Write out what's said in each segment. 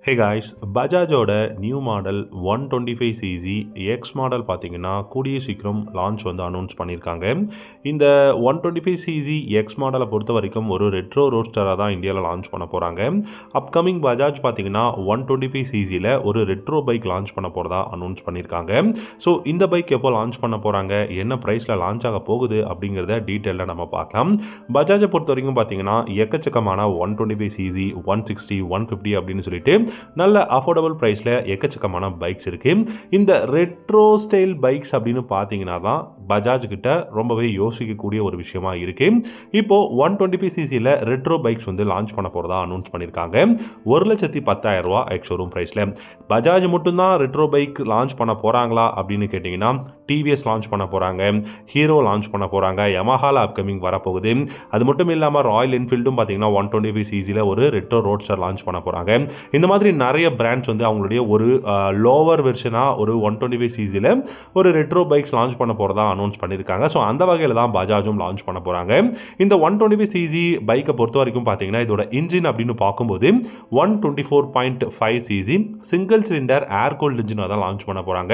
ஹே guys, பஜாஜோட new model 125cc X model பார்த்தீங்கன்னா கூடிய சீக்கிரம் லான்ச் வந்து அனௌன்ஸ் பண்ணியிருக்காங்க. இந்த 125cc எக்ஸ் மாடலை பொறுத்த வரைக்கும் ஒரு ரெட்ரோ ரோஸ்டராக தான் இந்தியாவில் லான்ச் பண்ண போகிறாங்க. அப்கமிங் பஜாஜ் பார்த்தீங்கன்னா 125cc ஒரு ரெட்ரோ பைக் லான்ச் பண்ண போகிறதா அனௌன்ஸ் பண்ணியிருக்காங்க. ஸோ இந்த பைக் எப்போ லான்ச் பண்ண போகிறாங்க, என்ன ப்ரைஸில் லான்ச் ஆக போகுது அப்படிங்கிறத டீட்டெயிலாக நம்ம பார்க்கலாம். பஜாஜை பொறுத்த வரைக்கும் பார்த்தீங்கன்னா எக்கச்சக்கமான 125cc 160 150 அப்படின்னு சொல்லிட்டு நல்ல அஃபோர்டபுள் ப்ரைஸில் எக்கச்சக்கமான பைக்ஸ் இருக்குது. இந்த ரெட்ரோ ஸ்டைல் பைக்ஸ் அப்படின்னு பார்த்தீங்கன்னா தான் பஜாஜ் கிட்ட ரொம்பவே யோசிக்கக்கூடிய ஒரு விஷயமா இருக்குது. இப்போது 125cc ரெட்ரோ பைக்ஸ் வந்து லான்ச் பண்ண போகிறதா அனௌன்ஸ் பண்ணியிருக்காங்க. 1,10,000 ரூபா எக்ஸ் ஷோரூம் ப்ரைஸில். பஜாஜ் மட்டும்தான் ரெட்ரோ பைக் லான்ச் பண்ண போகிறாங்களா அப்படின்னு கேட்டிங்கன்னா டிவிஎஸ் லான்ச் பண்ண போகிறாங்க, ஹீரோ லான்ச் பண்ண போகிறாங்க, யமஹால அப்கமிங் வரப்போகுது. அது மட்டும் இல்லாமல் ராயல் என்ஃபீல்டும் பார்த்தீங்கன்னா 125cc ஒரு ரெட்ரோ ரோட்ஸ்டர் லான்ச் பண்ண போகிறாங்க. இந்த மாதிரி நிறைய பிராண்ட்ஸ் வந்து அவங்களுடைய ஒரு லோவர் வெர்ஷனாக ஒரு 125cc ஒரு ரெட்ரோ பைக்ஸ் லான்ச் பண்ண போகிறதா அனௌன்ஸ் பண்ணியிருக்காங்க. ஸோ அந்த வகையில் தான் பஜாஜும் லான்ச் பண்ண போகிறாங்க. இந்த 125cc பைக்கை பொறுத்த வரைக்கும் பார்த்தீங்கன்னா இதோட இன்ஜின் அப்படின்னு பார்க்கும்போது 124.5cc single cylinder air cooled இன்ஜினாக தான் லான்ச் பண்ண போகிறாங்க.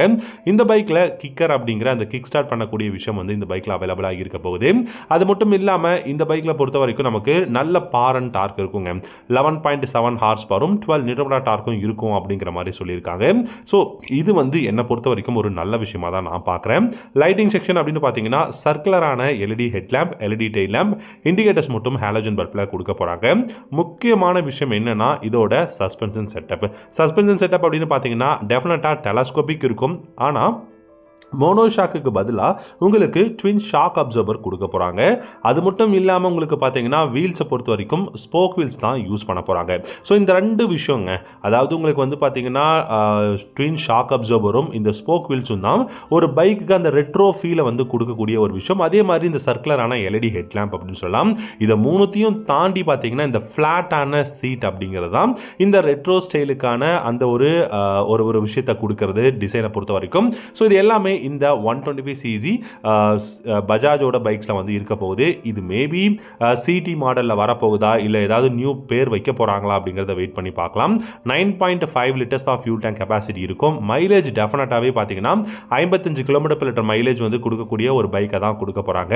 இந்த பைக்கில் கிக்கர் அப்படிங்கிற அந்த கிக் ஸ்டார்ட் பண்ணக்கூடிய விஷயம் வந்து இந்த பைக்கில் அவைலபிளாக இருக்க போகுது. அது மட்டும் இல்லாமல் இந்த பைக்கில் பொறுத்த வரைக்கும் நமக்கு நல்ல பார் அண்ட் டார்க் இருக்குங்க. 11.7 ஹார்ஸ் பவரும் 12 நியூட்டன் டார்க்கும் இருக்கும் அப்படிங்கிற மாதிரி சொல்லியிருக்காங்க. ஸோ இது வந்து என்னை பொறுத்த வரைக்கும் ஒரு நல்ல விஷயமா தான் நான் பார்க்குறேன். லைட்டிங் செக்ஷன் அப்படின்னு பார்த்தீங்கன்னா சர்க்குலரான LED headlamp, LED tail lamp, indicators மட்டும் ஹாலோஜன் பல்பில் கொடுக்க போகிறாங்க. முக்கியமான விஷயம் என்னன்னா இதோட சஸ்பென்ஷன் செட்டப். சஸ்பென்ஷன் செட்டப் அப்படின்னு பார்த்தீங்கன்னா டெஃபினட்டாக டெலஸ்கோபிக் இருக்கும். ஆனால் மோனோஷாக்கு பதிலாக உங்களுக்கு ட்வின் ஷாக் அப்சர்வர் கொடுக்க போகிறாங்க. அது மட்டும் இல்லாமல் உங்களுக்கு பார்த்தீங்கன்னா வீல்ஸை பொறுத்த வரைக்கும் ஸ்போக் வீல்ஸ் தான் யூஸ் பண்ண போகிறாங்க. ஸோ இந்த ரெண்டு விஷயங்க, அதாவது உங்களுக்கு வந்து பார்த்தீங்கன்னா ட்வின் ஷாக் அப்சர்வரும் இந்த ஸ்போக் வீல்ஸும் தான் ஒரு பைக்குக்கு அந்த ரெட்ரோ ஃபீலை வந்து கொடுக்கக்கூடிய ஒரு விஷயம். அதே மாதிரி இந்த சர்க்குலரான எல்இடி ஹெட்லாம்ப் அப்படின்னு சொல்லலாம். இதை மூணுத்தையும் தாண்டி பார்த்தீங்கன்னா இந்த ஃப்ளாட்டான சீட் அப்படிங்கிறது தான் இந்த ரெட்ரோ ஸ்டைலுக்கான அந்த ஒரு ஒரு விஷயத்தை கொடுக்கறது டிசைனை பொறுத்த வரைக்கும். ஸோ இது எல்லாமே இந்த 125cc பஜாஜோட பைக்ஸில் வந்து இருக்க போகுது. இது மேபி சிடி மாடலில் வரப்போகுதா இல்லை ஏதாவது நியூ பேர் வைக்க போகிறாங்களா அப்படிங்கிறத வெயிட் பண்ணி பார்க்கலாம். 9.5 litres of fuel tank capacity இருக்கும். மைலேஜ் டெஃபினட்டாகவே பார்த்தீங்கன்னா 55 km/லிட்டர் மைலேஜ் வந்து கொடுக்கக்கூடிய ஒரு பைக்கை தான் கொடுக்க போகிறாங்க.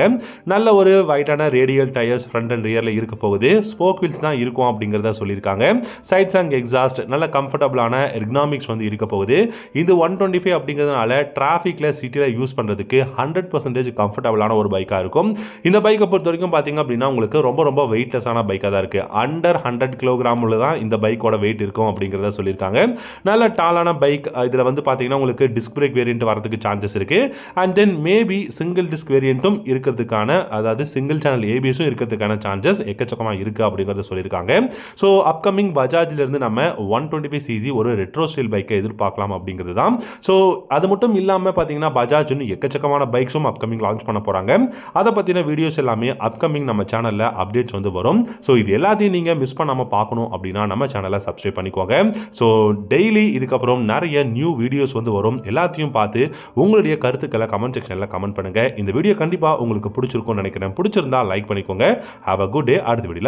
நல்ல ஒரு வைட்டான ரேடியல் டயர்ஸ் ஃப்ரண்ட் அண்ட் ரியரில் இருக்க போகுது. ஸ்போக் வீல்ஸ் தான் இருக்கும் அப்படிங்கிறத சொல்லியிருக்காங்க. சைட் சாங் எக்ஸாஸ்ட், நல்ல கம்ஃபர்டபுளான எர்கனாமிக்ஸ் வந்து இருக்க போகுது. இது 125 அப்படிங்கிறதுனால டிராஃபிக்கில் சிட்டியில் யூஸ் பண்ணுறதுக்கு 100% கம்ஃபர்டபுளான ஒரு பைக்காக இருக்கும். இந்த பைக்கை பொறுத்த வரைக்கும் பார்த்தீங்க அப்படின்னா உங்களுக்கு ரொம்ப ரொம்ப வெயிட்லெஸ்ஸான பைக்காக தான் இருக்குது. அண்டர் 100 கிலோகிராமில் தான் இந்த பைக்கோட வெயிட் இருக்கும் அப்படிங்கிறத சொல்லியிருக்காங்க. நல்ல டாலான பைக். இதில் வந்து பார்த்தீங்கன்னா உங்களுக்கு டிஸ்க் பிரேக் வேரியன்ட் வரதுக்கு சான்சஸ் இருக்குது. And then maybe single disc வேரியன்ட்டும் இருக்கிறதுக்கான, அதாவது சிங்கிள் சேனல் ஏபிஎஸும் இருக்கிறதுக்கான சான்சஸ் எக்கச்சக்கமாக இருக்குது அப்படிங்கிறத சொல்லியிருக்காங்க. ஸோ அப்கமிங் பஜாஜிலிருந்து நம்ம 125cc ஒரு ரெட்ரோ ஸ்டைல் பைக்கை எதிர்பார்க்கலாம் அப்படிங்கிறது தான். ஸோ அது மட்டும் இல்லாமல் பார்த்தீங்கன்னா பஜாஜ் எக்கச்சக்கமான பைக்ஸும் அப்கமிங் லான்ச் பண்ண போறாங்க. அதை பத்தின வீடியோஸ் எல்லாமே அப்கமிங் நம்ம சேனல்ல அப்டேட்ஸ் வந்து வரும். ஸோ இது எல்லாத்தையும் நீங்க மிஸ் பண்ணாம பார்க்கணும் அப்படின்னா நம்ம சேனலை சப்ஸ்கிரைப் பண்ணிக்கோங்க. ஸோ டெய்லி இதுக்கப்புறம் நிறைய நியூ வீடியோஸ் வந்து வரும். எல்லாத்தையும் பார்த்து உங்களுடைய கருத்துக்களை கமெண்ட் செக்ஷன்ல கமெண்ட் பண்ணுங்க. இந்த வீடியோ கண்டிப்பா உங்களுக்கு பிடிச்சிருக்கும்னு நினைக்கிறேன். பிடிச்சிருந்தா லைக் பண்ணிக்கோங்க. Have a good day. அடுத்த வீடியோல